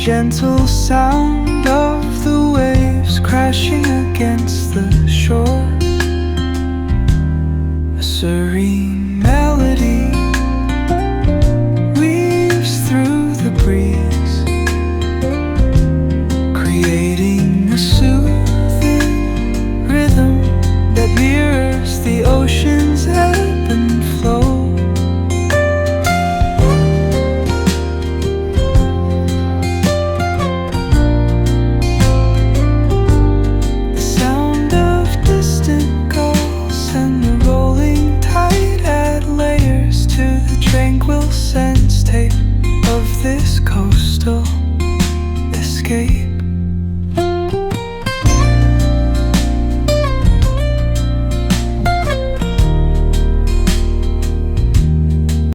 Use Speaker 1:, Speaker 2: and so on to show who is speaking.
Speaker 1: gentle sound of the waves crashing against the shore. A serene melody weaves through the breeze, creating a soothing rhythm that mirrors the ocean's ebb and flow. Tranquil sense tape of this coastal escape.